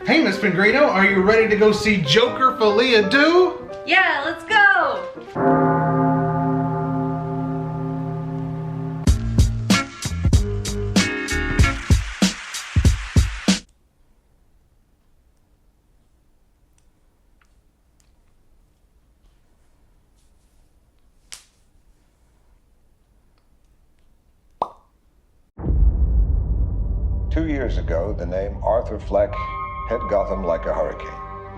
Hey, Miss Pengrino, are you ready to go see Joker Folie-A-Poo? Yeah, let's go! 2 years ago, the name Arthur Fleck hit Gotham like a hurricane.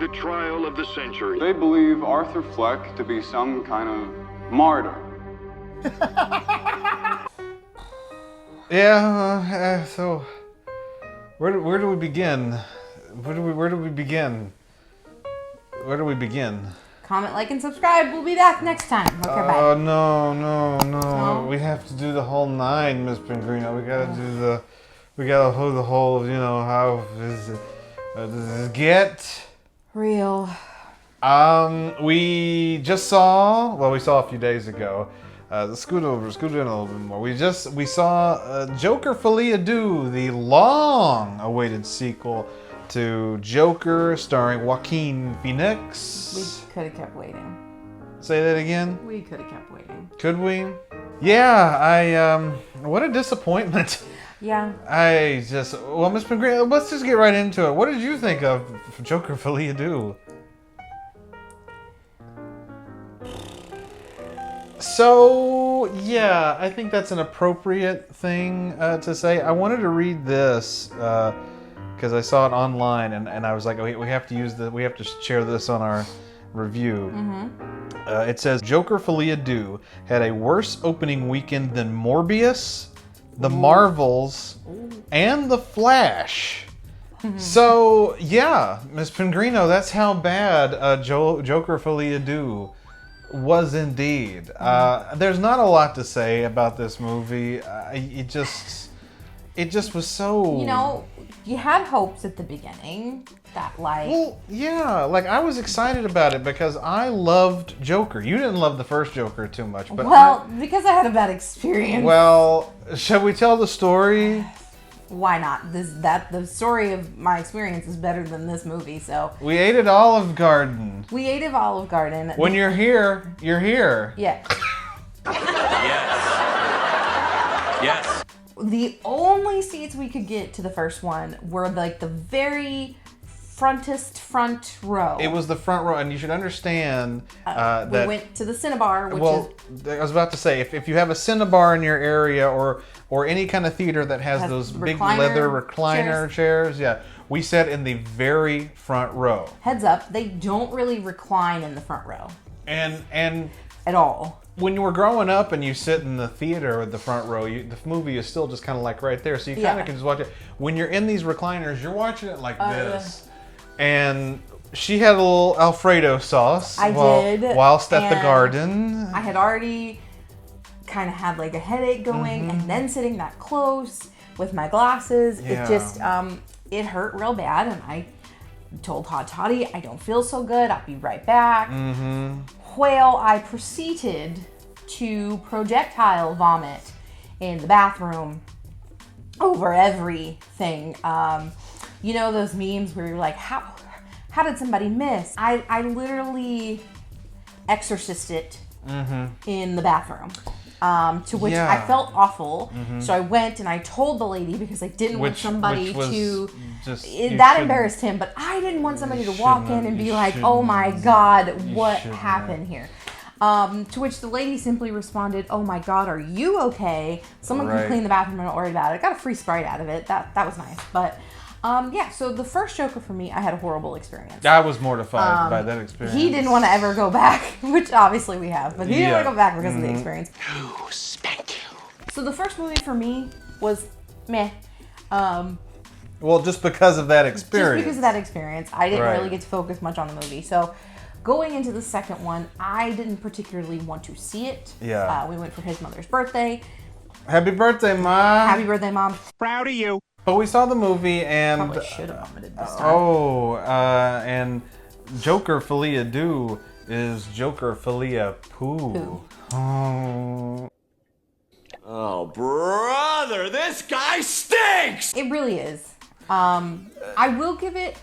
The trial of the century. They believe Arthur Fleck to be some kind of martyr. Yeah, so where do we begin? Where do we begin? Where do we begin? Comment, like, and subscribe. We'll be back next time. Okay, bye. Oh, no. We have to do the whole 9, Miss Pengrino. We gotta hold the whole, how does it get? Real. We just saw, we saw a few days ago. Scoot in a little bit more. We saw Joker Folie-A-Poo, the long-awaited sequel to Joker, starring Joaquin Phoenix. We could have kept waiting. Say that again? We could have kept waiting. Could we? Yeah, what a disappointment. Yeah. Miss Pengrino, let's just get right into it. What did you think of Joker Folie-A-Poo? So, yeah, I think that's an appropriate thing to say. I wanted to read this because I saw it online, and I was like, we have to share this on our review. Mm-hmm. It says, Joker Folie-A-Poo had a worse opening weekend than Morbius, The Marvels, and The Flash. So, yeah, Miss Pengrino, that's how bad Joker Folie-A-Poo was indeed. There's not a lot to say about this movie. It just was so... You had hopes at the beginning that, Well, yeah, I was excited about it because I loved Joker. You didn't love the first Joker too much, but because I had a bad experience. Well, shall we tell the story? Why not? The story of my experience is better than this movie, so... We ate at Olive Garden. We ate at Olive Garden. When you're here, you're here. Yeah. Yes. The only seats we could get to the first one were the very front row. It was the front row, and you should understand that... We went to the Cinnabar, which I was about to say, if you have a Cinnabar in your area or any kind of theater that has those big leather recliner chairs, yeah, we sat in the very front row. Heads up, they don't really recline in the front row. And at all. When you were growing up and you sit in the theater at the front row, the movie is still just kind of right there, so you kind of can just watch it. When you're in these recliners, you're watching it like this. And she had a little Alfredo sauce whilst at the garden. I had already kind of had a headache going, and then sitting that close with my glasses, it just, it hurt real bad, and I told Hot Toddy, I don't feel so good, I'll be right back. Well, I proceeded to projectile vomit in the bathroom over everything. Those memes where you're like, how did somebody miss? I literally exorcised in the bathroom. To which I felt awful. So I went and I told the lady because I didn't want somebody to... that embarrassed him, but I didn't want somebody to walk in and be like, oh my God, what happened here? To which the lady simply responded, oh my God, are you okay? Someone can clean the bathroom, I'm not worried about it. I got a free Sprite out of it. That was nice. But so the first Joker for me, I had a horrible experience. I was mortified by that experience. He didn't want to ever go back, which obviously we have, but he didn't want to go back because of the experience. Who spanked you? So the first movie for me was meh. Well, just because of that experience. Just because of that experience. I didn't really get to focus much on the movie. So going into the second one, I didn't particularly want to see it. Yeah. We went for his mother's birthday. Happy birthday, Mom. Happy birthday, Mom. Proud of you. But we saw the movie and... Probably should have vomited this time. And Joker Folie-A-Poo is Joker Folie-A-Poo. Oh, brother, this guy stinks! It really is. I will give it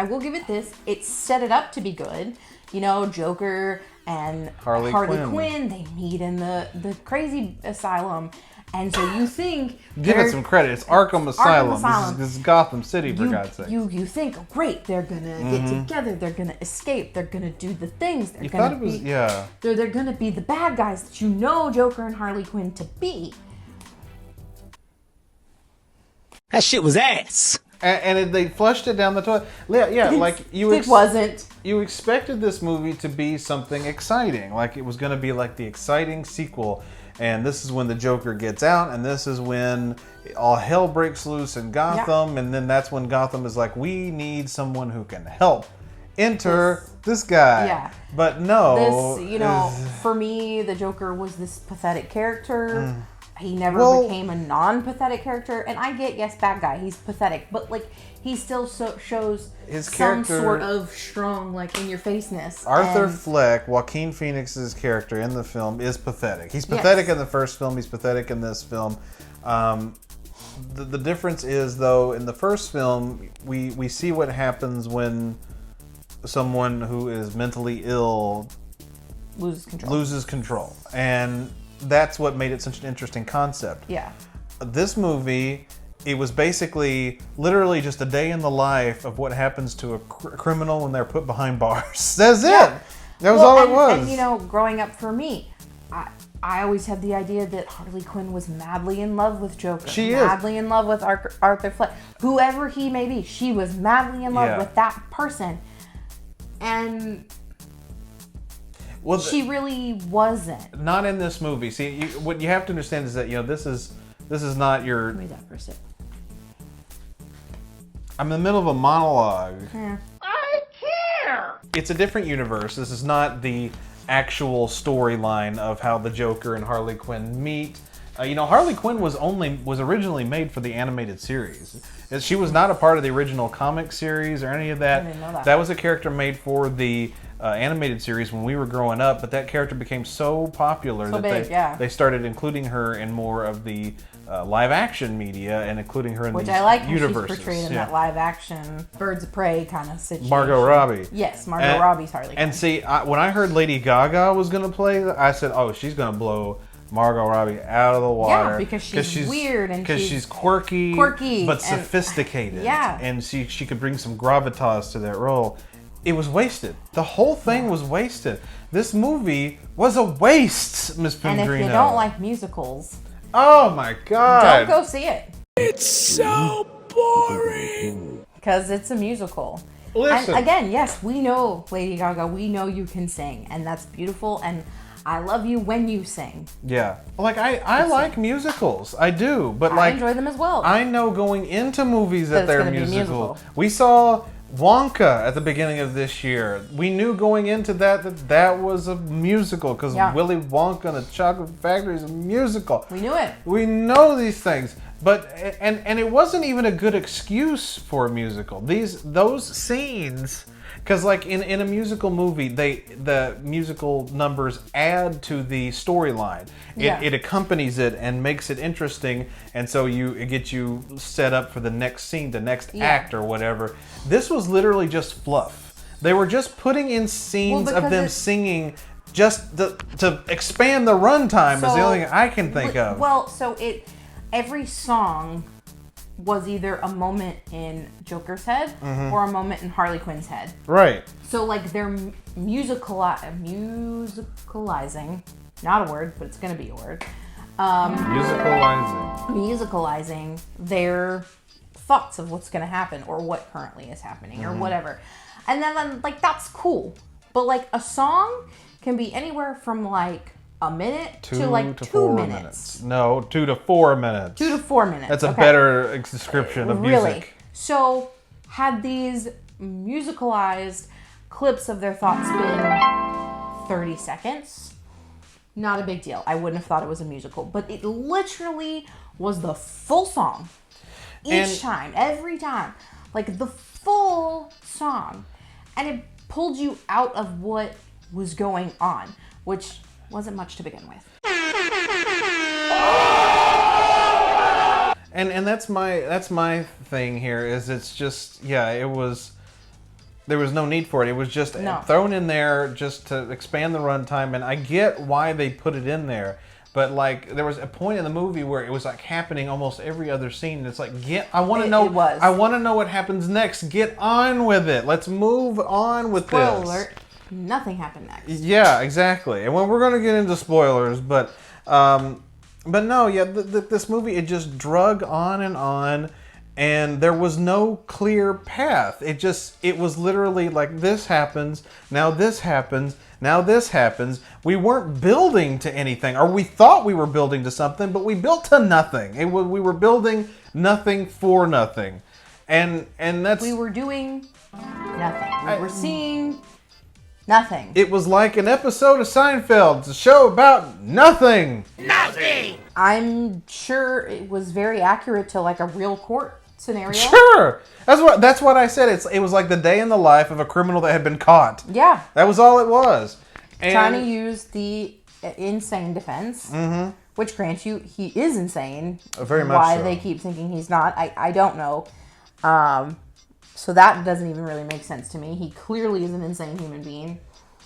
I will give it this. It set it up to be good. You know, Joker and Harley Quinn, they meet in the crazy asylum. And so you think... Give it some credit. It's Arkham Asylum. This is Gotham City, for God's sake. You think, oh, great, they're going to get together. They're going to escape. They're going to do the things. They're going to be... Yeah. They're going to be the bad guys that you know Joker and Harley Quinn to be. That shit was ass. And they flushed it down the toilet. Yeah, like you... It wasn't. You expected this movie to be something exciting. Like it was going to be like the exciting sequel. And this is when the Joker gets out, and this is when all hell breaks loose in Gotham, and then that's when Gotham is like, we need someone who can help. Enter this guy. Yeah. But no. This, you know, for me, the Joker was this pathetic character. He never became a non-pathetic character. And I get, yes, bad guy, he's pathetic. But, like, he still shows his some character, sort of strong, like, in-your-faceness. Arthur Fleck, Joaquin Phoenix's character in the film, is pathetic. He's pathetic in the first film. He's pathetic in this film. The difference is, though, in the first film, we see what happens when someone who is mentally ill loses control. And that's what made it such an interesting concept. Yeah. This movie, it was basically literally just a day in the life of what happens to a criminal when they're put behind bars. That's it. That was all it was. And, you know, growing up for me, I always had the idea that Harley Quinn was madly in love with Joker. She is. Madly in love with Arthur Fleck. Whoever he may be, she was madly in love with that person. And... Well, she really wasn't. Not in this movie. See, what you have to understand is that, you know, this is not your... Let me that for a sip. I'm in the middle of a monologue. Yeah. I care! It's a different universe. This is not the actual storyline of how the Joker and Harley Quinn meet. You know, Harley Quinn was originally made for the animated series. She was not a part of the original comic series or any of that. I didn't know that. That was a character made for the animated series when we were growing up, but that character became so popular that they started including her in more of the live action media and including her in Which these I like how universes. she's portrayed in that live action Birds of Prey kind of situation. Margot Robbie. Yes, Margot Robbie's Harley Quinn. And see, when I heard Lady Gaga was going to play, I said, oh, she's going to blow Margot Robbie out of the water. Yeah, because she's weird and she's quirky but sophisticated. Yeah. And she could bring some gravitas to that role. It was wasted. The whole thing was wasted. This movie was a waste, Miss Pengrino. And if you don't like musicals, oh my God, don't go see it. It's so boring. Because it's a musical. Listen. And again, yes, we know, Lady Gaga, we know you can sing, and that's beautiful, and I love you when you sing. Yeah. Like, I like musicals. I do. But I enjoy them as well. I know going into movies that they're musical. We saw Wonka at the beginning of this year. We knew going into that was a musical because Willy Wonka and the Chocolate Factory is a musical. We knew it. We know these things. But and it wasn't even a good excuse for a musical. Those scenes, because like in a musical movie, the musical numbers add to the storyline. It accompanies it and makes it interesting, and so it gets you set up for the next scene, the next act or whatever. This was literally just fluff. They were just putting in scenes of them singing just to expand the runtime. Is the only thing I can think of. Well, so every song was either a moment in Joker's head or a moment in Harley Quinn's head. Right. So like they're musicalizing, not a word, but it's going to be a word. Musicalizing their thoughts of what's going to happen or what currently is happening or whatever. And then like that's cool. But like a song can be anywhere from like a minute to like 2 minutes. No, 2 to 4 minutes. 2 to 4 minutes. That's a better description of music. Really. So had these musicalized clips of their thoughts been 30 seconds, not a big deal. I wouldn't have thought it was a musical. But it literally was the full song. Every time. Like the full song. And it pulled you out of what was going on, which wasn't much to begin with. And that's my thing here is it's just it was there was no need for it. It was just No. thrown in there just to expand the runtime, and I get why they put it in there. But like, there was a point in the movie where it was like happening almost every other scene. And it's like, I want to know. It was. I want to know what happens next. Get on with it. Let's move on with Spoiler this. alert, nothing happened next. Yeah, exactly. And we're going to get into spoilers, but no, yeah, this movie, it just drug on, and there was no clear path. It was literally like, this happens, now this happens, now this happens. We weren't building to anything, or we thought we were building to something, but we built to nothing. We were building nothing for nothing. And that's... We were doing nothing. We were seeing nothing. It was like an episode of Seinfeld. It's a show about nothing. I'm sure it was very accurate to like a real court scenario. Sure. That's what I said. It was like the day in the life of a criminal that had been caught. Yeah. That was all it was. And Trying to use the insane defense, which grants you he is insane. Very much Why so. they keep thinking he's not, I don't know. So that doesn't even really make sense to me. He clearly is an insane human being.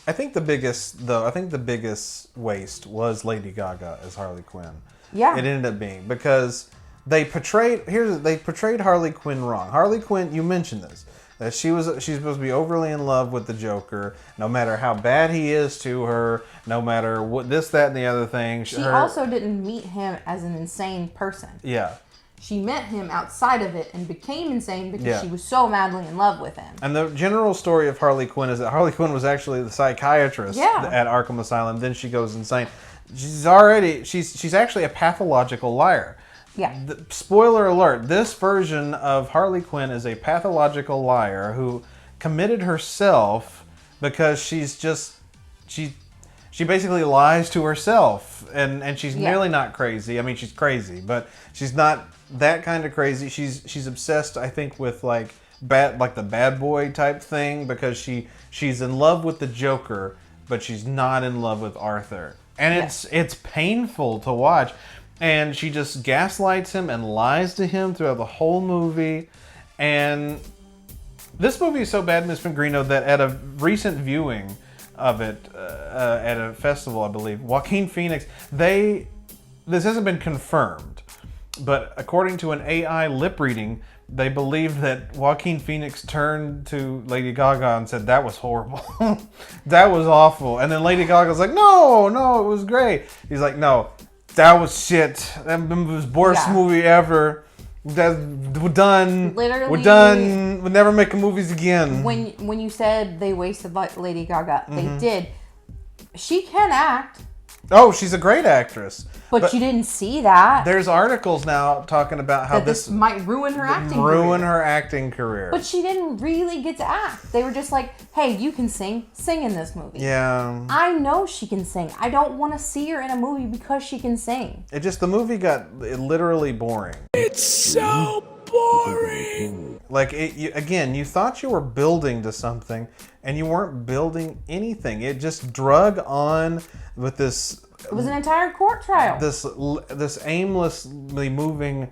I think the biggest waste was Lady Gaga as Harley Quinn. Yeah. It ended up being, because they portrayed Harley Quinn wrong. Harley Quinn, you mentioned this, that she's supposed to be overly in love with the Joker, no matter how bad he is to her, no matter what this, that, and the other thing. She also didn't meet him as an insane person. Yeah. She met him outside of it and became insane because Yeah. she was so madly in love with him. And the general story of Harley Quinn is that Harley Quinn was actually the psychiatrist at Arkham Asylum. Then she goes insane. She's actually a pathological liar. Yeah. Spoiler alert, this version of Harley Quinn is a pathological liar who committed herself because she basically lies to herself, and she's nearly not crazy. I mean, she's crazy, but she's not that kind of crazy. She's obsessed, I think, with the bad boy type thing, because she's in love with the Joker, but she's not in love with Arthur. And it's painful to watch. And she just gaslights him and lies to him throughout the whole movie. And this movie is so bad, Ms. Pengrino, that at a recent viewing of it at a festival, I believe, Joaquin Phoenix, this hasn't been confirmed, but according to an AI lip reading, they believe that Joaquin Phoenix turned to Lady Gaga and said, "That was horrible. That was awful." And then Lady Gaga's like, no, it was great. He's like, "No, that was shit. That was the worst movie ever. We're done. Literally, we're done. We'll never make movies again." When you said they wasted Lady Gaga, they did. She can act. Oh, she's a great actress. But you didn't see that. There's articles now talking about how this might ruin her acting career. But she didn't really get to act. They were just like, "Hey, you can sing in this movie." Yeah. I know she can sing. I don't want to see her in a movie because she can sing. The movie got literally boring. It's so boring. Like, you thought you were building to something, and you weren't building anything. It just drug on with this. It was an entire court trial. This aimlessly moving,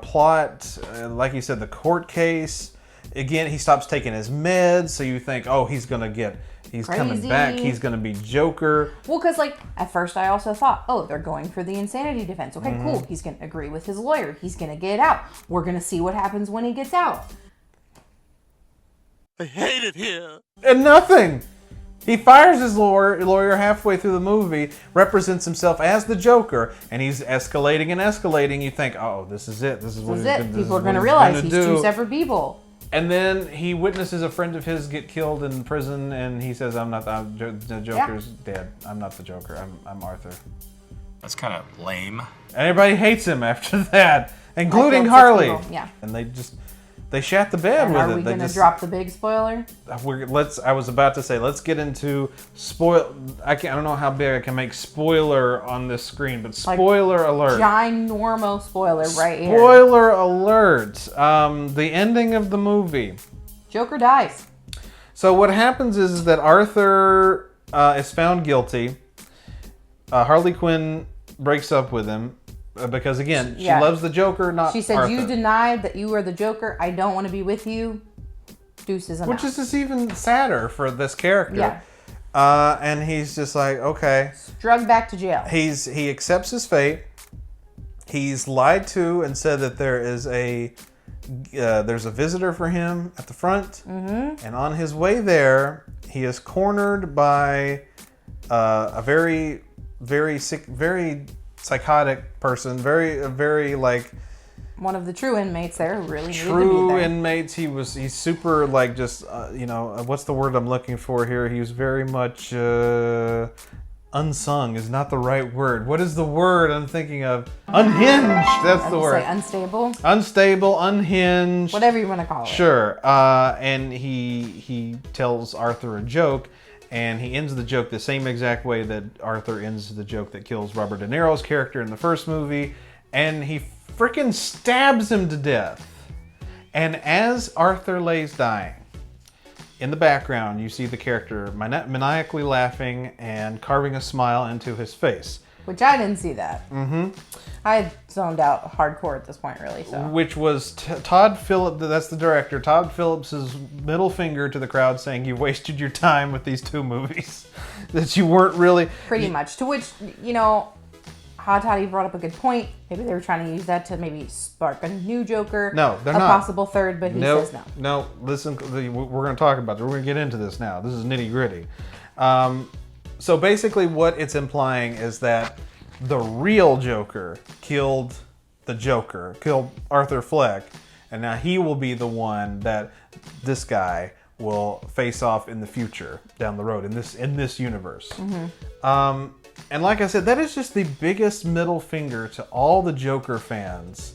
plot. Like you said, the court case. Again, he stops taking his meds, so you think, oh, he's coming back. He's gonna be Joker. Well, because at first I also thought, oh, they're going for the insanity defense. Okay, cool. He's gonna agree with his lawyer. He's gonna get out. We're gonna see what happens when he gets out. I hate it here. And nothing. He fires his lawyer halfway through the movie, represents himself as the Joker, and he's escalating and escalating. You think, oh, this is it. This is what People are going to realize he's two separate people. And then he witnesses a friend of his get killed in prison, and he says, the Joker's dead. I'm not the Joker. I'm Arthur. That's kind of lame. And everybody hates him after that, including Harley. Yeah. And they shat the bed and with are it. we going to drop the big spoiler? I was about to say, let's get into I don't know how big I can make spoiler on this screen, but spoiler alert. Ginormo spoiler right here. Spoiler alert. The ending of the movie. Joker dies. So what happens is that Arthur is found guilty. Harley Quinn breaks up with him. Because again, she loves the Joker, not She said, Arthur. "You denied that you were the Joker. I don't want to be with you. Deuces, I'm which out. is just even sadder for this character. Yeah. And he's just like, okay. Drugged back to jail. He accepts his fate. He's lied to and said that there's a visitor for him at the front. Mm-hmm. And on his way there, he is cornered by a very, very sick, very psychotic person. Very like one of the true inmates there really needed to be true there. inmates. He's super like just what's the word I'm looking for here? He was very much unsung is not the right word. What is the word I'm thinking of? Unhinged. That's the word. Say unstable. Unstable, unhinged. Whatever you want to call it. Sure. And he tells Arthur a joke, and he ends the joke the same exact way that Arthur ends the joke that kills Robert De Niro's character in the first movie, and he freaking stabs him to death. And as Arthur lays dying, in the background, you see the character maniacally laughing and carving a smile into his face. Which I didn't see that. Mm-hmm. I had zoned out hardcore at this point, really. So. Which was Todd Phillips, that's the director, Todd Phillips' middle finger to the crowd saying you wasted your time with these two movies. That you weren't really... Pretty much. To which, Hot Toddy brought up a good point. Maybe they were trying to use that to maybe spark a new Joker. No, they're not. A possible third, but he says no. No, listen, we're going to talk about this. We're going to get into this now. This is nitty gritty. So basically what it's implying is that the real Joker killed Arthur Fleck, and now he will be the one that this guy will face off in the future down the road in this universe. Mm-hmm. And like I said, that is just the biggest middle finger to all the Joker fans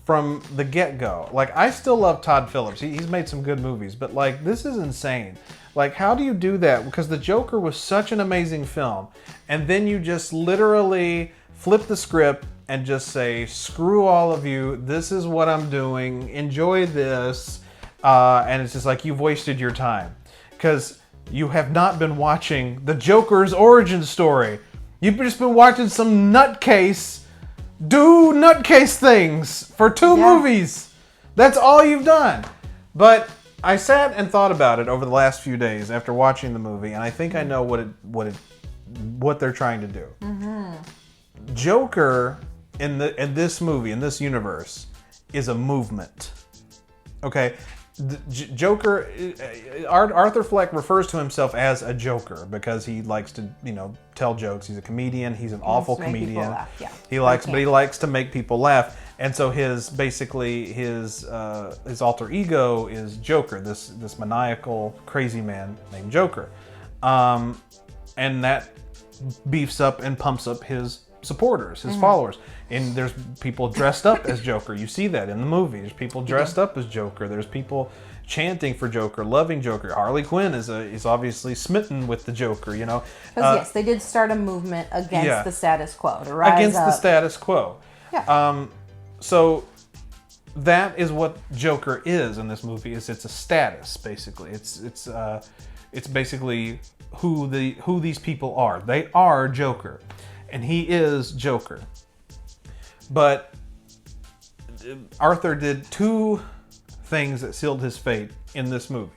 from the get-go. Like, I still love Todd Phillips. He's made some good movies, but like, this is insane. Like, how do you do that? Because The Joker was such an amazing film, and then you just literally flip the script and just say, screw all of you, this is what I'm doing, enjoy this, and it's just like, you've wasted your time. Because you have not been watching the Joker's origin story. You've just been watching some nutcase do nutcase things for two movies. That's all you've done. But I sat and thought about it over the last few days after watching the movie, and I think I know what they're trying to do. Mm-hmm. Joker in this movie, in this universe, is a movement. Okay? Joker, Arthur Fleck refers to himself as a joker because he likes to, tell jokes. He's a comedian. He's an awful comedian. Yeah. He likes to make people laugh. And so his alter ego is Joker, this maniacal crazy man named Joker, and that beefs up and pumps up his supporters, his followers. And there's people dressed up as Joker. You see that in the movie. There's people dressed up as Joker. There's people chanting for Joker, loving Joker. Harley Quinn is obviously smitten with the Joker, Because yes, they did start a movement against the status quo to rise against up. the status quo. Yeah. So that is what Joker is in this movie. It's a status basically. It's basically who these people are. They are Joker, and he is Joker. But Arthur did two things that sealed his fate in this movie.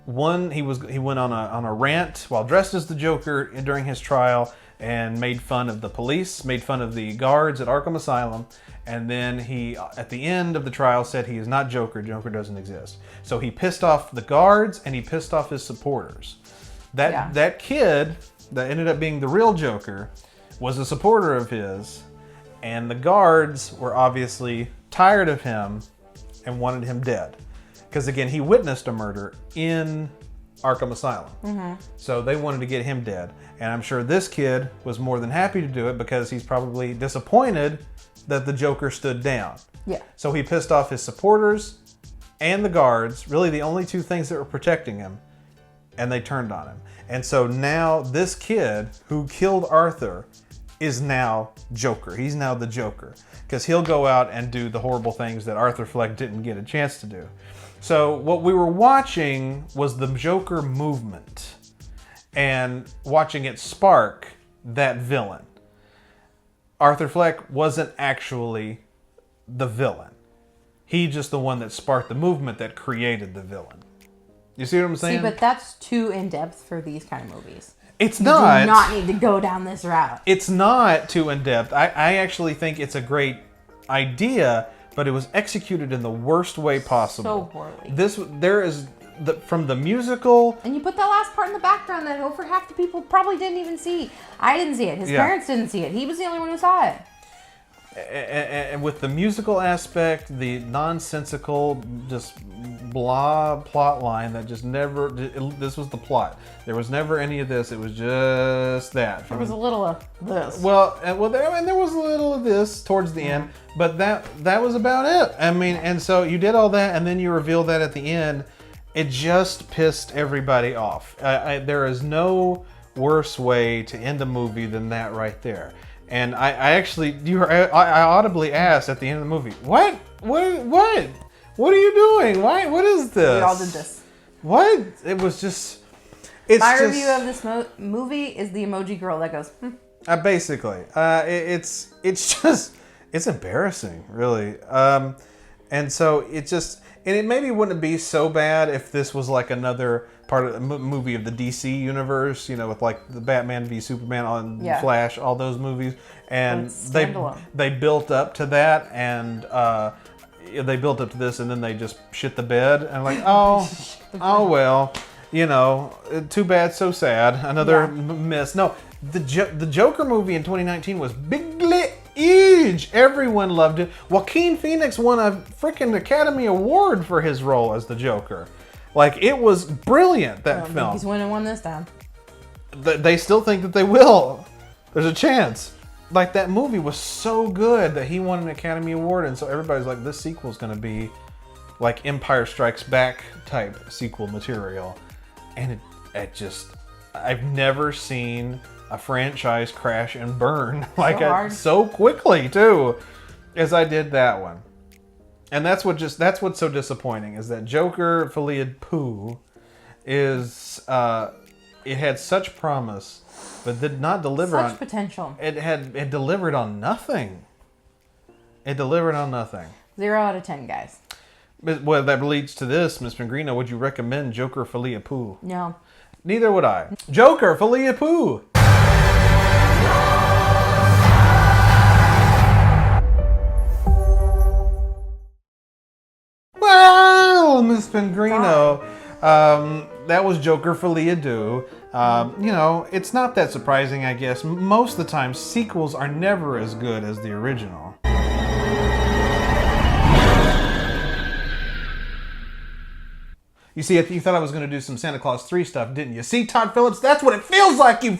One, he went on a rant while dressed as the Joker during his trial and made fun of the police, made fun of the guards at Arkham Asylum, and then he, at the end of the trial, said he is not Joker. Joker doesn't exist. So he pissed off the guards and he pissed off his supporters. That kid that ended up being the real Joker was a supporter of his. And the guards were obviously tired of him and wanted him dead. Because again, he witnessed a murder in Arkham Asylum. Mm-hmm. So they wanted to get him dead. And I'm sure this kid was more than happy to do it because he's probably disappointed that the Joker stood down. Yeah. So he pissed off his supporters and the guards, really the only two things that were protecting him, and they turned on him. And so now this kid who killed Arthur is now Joker. He's now the Joker because he'll go out and do the horrible things that Arthur Fleck didn't get a chance to do. So what we were watching was the Joker movement and watching it spark that villain. Arthur Fleck wasn't actually the villain. He's just the one that sparked the movement that created the villain. You see what I'm saying? See, but that's too in-depth for these kind of movies. It's You not. do not need to go down this route. It's not too in-depth. I actually think it's a great idea, but it was executed in the worst way possible. So poorly. From the musical. And you put that last part in the background that over half the people probably didn't even see. I didn't see it. His parents didn't see it. He was the only one who saw it. And with the musical aspect, the nonsensical, just blah plot line that just never. This was the plot. There was never any of this. It was just that. There was a little of this. Well, there was a little of this towards the end, but that was about it. I mean, and so you did all that, and then you reveal that at the end. It just pissed everybody off. There is no worse way to end a movie than that right there. And I audibly asked at the end of the movie, what are you doing? Why? What is this? We all did this. What? It was just. My review of this movie is the emoji girl that goes. Basically, it's embarrassing, really. And so it maybe wouldn't be so bad if this was like another part of the movie of the DC universe, with like the Batman v Superman on Flash, all those movies, and they built up to that, and they built up to this, and then they just shit the bed, and like, oh well, too bad, so sad, another miss. No, the Joker movie in 2019 was bigly huge. Everyone loved it. Joaquin Phoenix won a freaking Academy Award for his role as the Joker. Like, it was brilliant, that film. I think he's winning one this time. They still think that they will. There's a chance. Like, that movie was so good that he won an Academy Award, and so everybody's like, this sequel's going to be like Empire Strikes Back type sequel material. And I've never seen a franchise crash and burn so quickly too, as I did that one. And that's what's so disappointing, is that Joker Folie-A-Poo is it had such promise, but did not deliver such potential. It delivered on nothing. It delivered on nothing. 0 out of 10, guys. But, well, that leads to this, Miss Pengrino. Would you recommend Joker Folie-A-Poo? No. Neither would I. Joker Folie-A-Poo. Well, Miss Pengrino, that was Joker Folie-A-Doo. It's not that surprising, I guess. Most of the time, sequels are never as good as the original. You see, you thought I was going to do some Santa Claus 3 stuff, didn't you? See, Todd Phillips, that's what it feels like, you